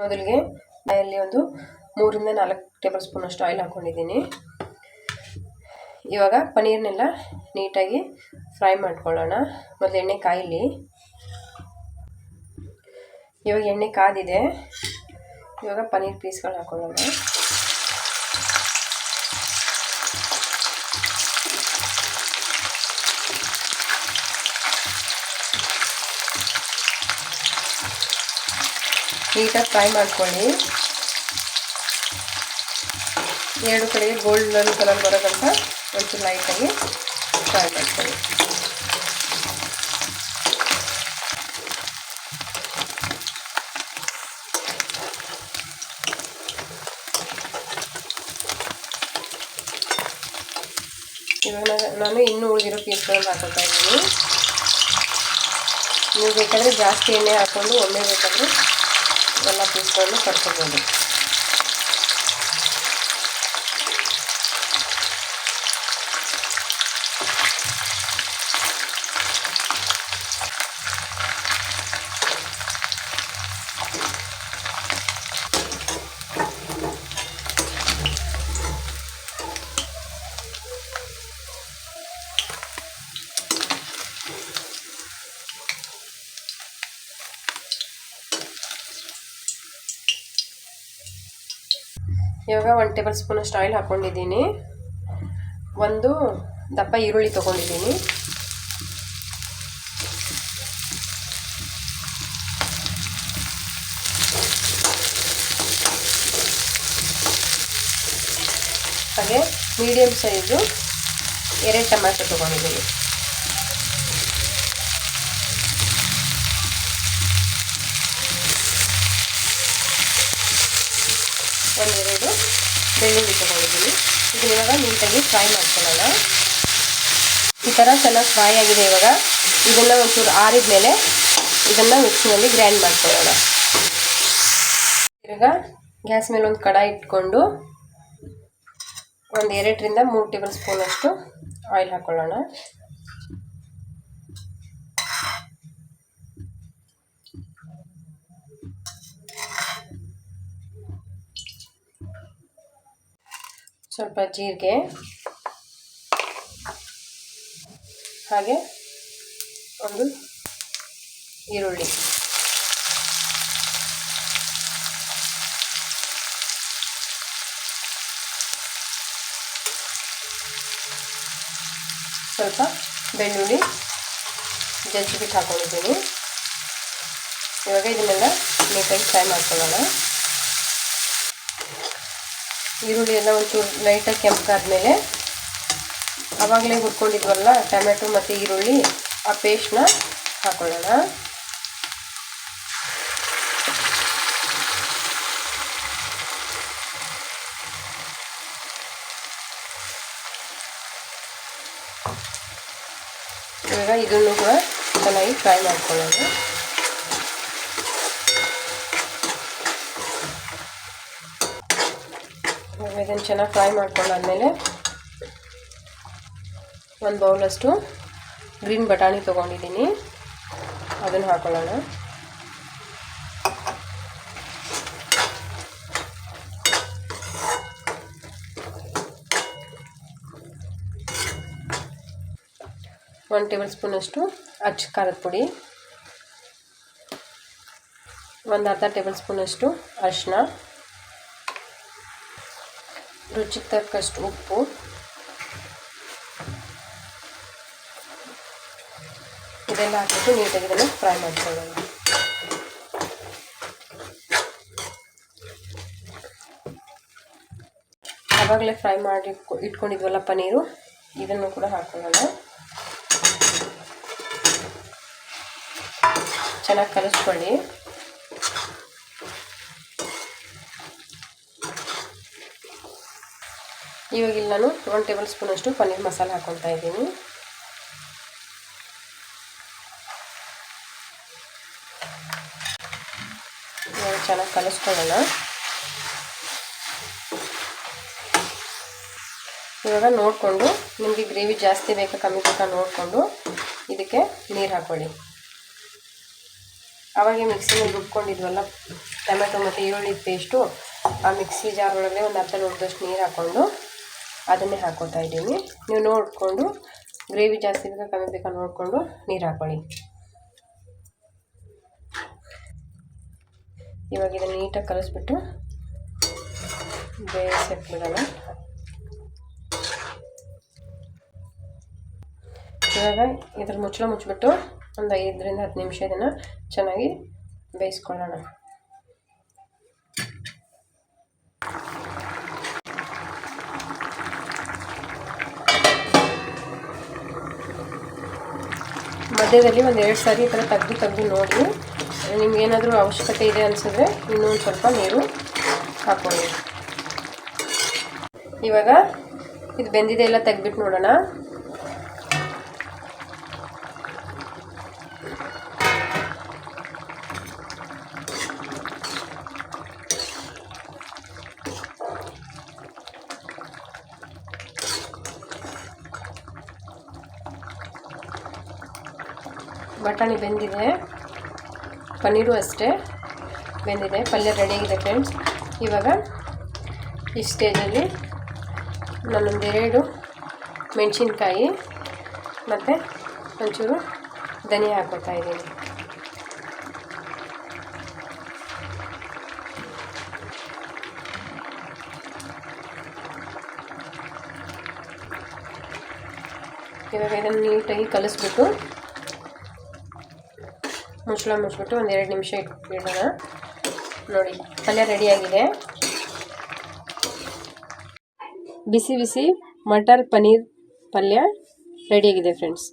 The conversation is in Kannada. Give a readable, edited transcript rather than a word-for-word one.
ಮೊದಲಿಗೆ ಬಾಯಲ್ಲಿ ಒಂದು 3 ರಿಂದ 4 ಟೇಬಲ್ ಸ್ಪೂನ್ ಅಷ್ಟು ಆಯಿಲ್ ಹಾಕೊಂಡಿದ್ದೀನಿ. ಇವಾಗ ಪನ್ನೀರ್ನೆಲ್ಲ ನೀಟಾಗಿ ಫ್ರೈ ಮಾಡ್ಕೊಳ್ಳೋಣ. ಮೊದಲು ಎಣ್ಣೆ ಕಾಯಿಲಿ. ಇವಾಗ ಎಣ್ಣೆ ಕಾದಿದೆ. ಇವಾಗ ಪನ್ನೀರ್ ಪೀಸ್ಗಳು ಹಾಕೊಳ್ಳೋಣ. ನೀಟಾಗಿ ಫ್ರೈ ಮಾಡ್ಕೊಳ್ಳಿ. ಎರಡು ಕಡೆಗೆ ಗೋಲ್ಡನ್ ಕಲರ್ ಬರೋ ತನಕ ಒಂಚೂರು ಲೈಟಾಗಿ ಫ್ರೈ ಮಾಡ್ಕೊಳ್ಳಿ. ಇವಾಗ ನಾನು ಇನ್ನೂ ಉಳಿದಿರೋ ಪೀಸ್ಗಳನ್ನು ಹಾಕೊಳ್ತಾ ಇದ್ದೀನಿ. ನೀವು ಬೇಕಾದರೆ ಜಾಸ್ತಿ ಎಣ್ಣೆ ಹಾಕ್ಕೊಂಡು ಒಮ್ಮೆ ಬೇಕಾದರೆ ಎಲ್ಲ ಪೀಸ್ಗಳನ್ನು ಕಟ್ಕೊಬೋದು. ಇವಾಗ 1 ಟೇಬಲ್ ಸ್ಪೂನ್ ಅಷ್ಟು ಆಯಿಲ್ ಹಾಕ್ಕೊಂಡಿದ್ದೀನಿ. ಒಂದು ದಪ್ಪ ಈರುಳ್ಳಿ ತೊಗೊಂಡಿದ್ದೀನಿ. ಹಾಗೆ ಮೀಡಿಯಮ್ ಸೈಜು 2 ಟೊಮ್ಯಾಟೊ ತೊಗೊಂಡಿದ್ದೀನಿ. ಒಂದೆರಡು ಬೆಳ್ಳುಳ್ಳಿ ತೊಗೊಂಡಿದ್ದೀನಿ. ಇದನ್ನ ಇವಾಗ ನೀಟಾಗಿ ಫ್ರೈ ಮಾಡ್ಕೊಳ್ಳೋಣ. ಈ ಥರ ಚೆನ್ನಾಗಿ ಫ್ರೈ ಆಗಿದೆ. ಇವಾಗ ಇದನ್ನು ಒಂಚೂರು ಆರಿದ ಮೇಲೆ ಇದನ್ನು ಮಿಕ್ಸಿನಲ್ಲಿ ಗ್ರೈಂಡ್ ಮಾಡ್ಕೊಳ್ಳೋಣ. ಇವಾಗ ಗ್ಯಾಸ್ ಮೇಲೆ ಒಂದು ಕಡಾಯಿ ಇಟ್ಕೊಂಡು ಒಂದು 2 ರಿಂದ 3 ಟೇಬಲ್ ಸ್ಪೂನ್ ಅಷ್ಟು ಆಯಿಲ್ ಹಾಕ್ಕೊಳ್ಳೋಣ. ಸ್ವಲ್ಪ ಜೀರಿಗೆ, ಹಾಗೆ ಒಂದು ಈರುಳ್ಳಿ, ಸ್ವಲ್ಪ ಬೆಳ್ಳುಳ್ಳಿ ಜಜ್ಜಿಬಿಟ್ಟು ಹಾಕೊಂಡಿದ್ದೀನಿ. ಇವಾಗ ಇದನ್ನೆಲ್ಲ ನೀಟಾಗಿ ಫ್ರೈ ಮಾಡ್ಕೊಳ್ಳೋಣ. ಈರುಳ್ಳಿ ಎಲ್ಲ ಒಂಚೂರು ಲೈಟಾಗಿ ಕೆಂಪಗಾದ್ಮೇಲೆ ಆವಾಗಲೇ ಹುರ್ಕೊಂಡಿದ್ವಲ್ಲ ಟೊಮೆಟೊ ಮತ್ತು ಈರುಳ್ಳಿ, ಆ ಪೇಸ್ಟ್ನ ಹಾಕೊಳ್ಳೋಣ. ಇವಾಗ ಇದನ್ನು ಕೂಡ ಚೆನ್ನಾಗಿ ಫ್ರೈ ಮಾಡ್ಕೊಳ್ಳೋಣ. ಇದನ್ನು ಚೆನ್ನಾಗಿ ಫ್ರೈ ಮಾಡ್ಕೊಂಡಾದ್ಮೇಲೆ ಒಂದು ಬೌಲಷ್ಟು ಗ್ರೀನ್ ಬಟಾಣಿ ತೊಗೊಂಡಿದ್ದೀನಿ. ಅದನ್ನು ಹಾಕೊಳ್ಳೋಣ. ಒಂದು ಟೇಬಲ್ ಸ್ಪೂನ್ ಅಷ್ಟು ಅಚ್ಚ ಖಾರದ ಪುಡಿ, ಒಂದು ಅರ್ಧ ಟೇಬಲ್ ಸ್ಪೂನ್ ಅಷ್ಟು ಅರಿಶಿನ, ರುಚಿಗೆ ತಕ್ಕಷ್ಟು ಉಪ್ಪು, ಇದೆಲ್ಲ ಹಾಕಿಬಿಟ್ಟು ನೀಟಾಗಿ ಇದನ್ನು ಫ್ರೈ ಮಾಡ್ಕೊಳ್ಳೋಣ. ಆವಾಗಲೇ ಫ್ರೈ ಮಾಡಿ ಇಟ್ಕೊಂಡಿದ್ವಲ್ಲ ಪನ್ನೀರು, ಇದನ್ನು ಕೂಡ ಹಾಕೊಳ್ಳೋಣ. ಚೆನ್ನಾಗಿ ಕಲಿಸ್ಕೊಳ್ಳಿ. ಇವಾಗ ಇಲ್ಲಿ ನಾನು 1 ಟೇಬಲ್ ಸ್ಪೂನ್ ಅಷ್ಟು ಪನ್ನೀರ್ ಮಸಾಲೆ ಹಾಕ್ಕೊಳ್ತಾ ಇದ್ದೀನಿ. ಚೆನ್ನಾಗಿ ಕಲಿಸ್ಕೊಳ್ಳೋಣ. ಇವಾಗ ನೋಡಿಕೊಂಡು ನಿಮಗೆ ಗ್ರೇವಿ ಜಾಸ್ತಿ ಬೇಕಾ ಕಮ್ಮಿ ಬೇಕಾ ನೋಡಿಕೊಂಡು ಇದಕ್ಕೆ ನೀರು ಹಾಕ್ಕೊಳ್ಳಿ. ಅವಾಗೆ ಮಿಕ್ಸಿನಲ್ಲಿ ರುಬ್ಕೊಂಡಿದ್ವಲ್ಲ ಟೊಮೆಟೊ ಮತ್ತು ಈರುಳ್ಳಿ ಪೇಸ್ಟು, ಆ ಮಿಕ್ಸಿ ಜಾರ್ ಒಳಗಡೆ ಒಂದು ಅರ್ಧ ಲೋಟದಷ್ಟು ನೀರು ಹಾಕ್ಕೊಂಡು ಅದನ್ನೇ ಹಾಕ್ಕೊತಾ ಇದ್ದೀನಿ. ನೀವು ನೋಡಿಕೊಂಡು ಗ್ರೇವಿ ಜಾಸ್ತಿ ಬೇಕಾ ಕಮ್ಮಿ ಬೇಕಾ ನೋಡಿಕೊಂಡು ನೀರು ಹಾಕ್ಕೊಳ್ಳಿ. ಇವಾಗ ಇದನ್ನು ನೀಟಾಗಿ ಕಲಿಸ್ಬಿಟ್ಟು ಬೇಯಿಸಿಟ್ಬಿಡೋಣ. ಇವಾಗ ಇದ್ರ ಮುಚ್ಚಳ ಮುಚ್ಚಿಬಿಟ್ಟು ಒಂದು 5 ರಿಂದ 10 ನಿಮಿಷ ಇದನ್ನು ಚೆನ್ನಾಗಿ ಬೇಯಿಸ್ಕೊಳ್ಳೋಣ. ಮಧ್ಯದಲ್ಲಿ ಒಂದು 2 ಸಾರಿ ಈ ಥರ ತೆಗೆದು ನೋಡಿ. ನಿಮ್ಗೇನಾದರೂ ಅವಶ್ಯಕತೆ ಇದೆ ಅನಿಸಿದ್ರೆ ಇನ್ನೂ ಒಂದು ಸ್ವಲ್ಪ ನೀರು ಹಾಕ್ಕೊಳ್ಳಿ. ಇವಾಗ ಇದು ಬೆಂದಿದೆ ಎಲ್ಲ ತೆಗೆದ್ಬಿಟ್ಟು ನೋಡೋಣ. ಬಟಾಣಿ ಬೆಂದಿದೆ, ಪನ್ನೀರು ಅಷ್ಟೇ ಬೆಂದಿದೆ, ಪಲ್ಯ ರೆಡಿಯಾಗಿದೆ ಫ್ರೆಂಡ್ಸ್. ಇವಾಗ ಈ ಸ್ಟೇಜಲ್ಲಿ ನಾನೊಂದು 2 ಮೆಣಸಿನ್ಕಾಯಿ ಮತ್ತು ಒಂಚೂರು ಧನಿಯಾ ಹಾಕ್ಕೊತಾ ಇದ್ದೀನಿ. ಇವಾಗ ಇದನ್ನು ನೀಟಾಗಿ ಕಲಿಸ್ಬಿಟ್ಟು ಮುಚ್ಚಳ ಮುಚ್ಚಿಬಿಟ್ಟು ಒಂದು 2 ನಿಮಿಷ ಇಡೋಣ. ನೋಡಿ ಪಲ್ಯ ರೆಡಿಯಾಗಿದೆ. ಬಿಸಿ ಬಿಸಿ ಮಟರ್ ಪನ್ನೀರ್ ಪಲ್ಯ ರೆಡಿಯಾಗಿದೆ ಫ್ರೆಂಡ್ಸ್.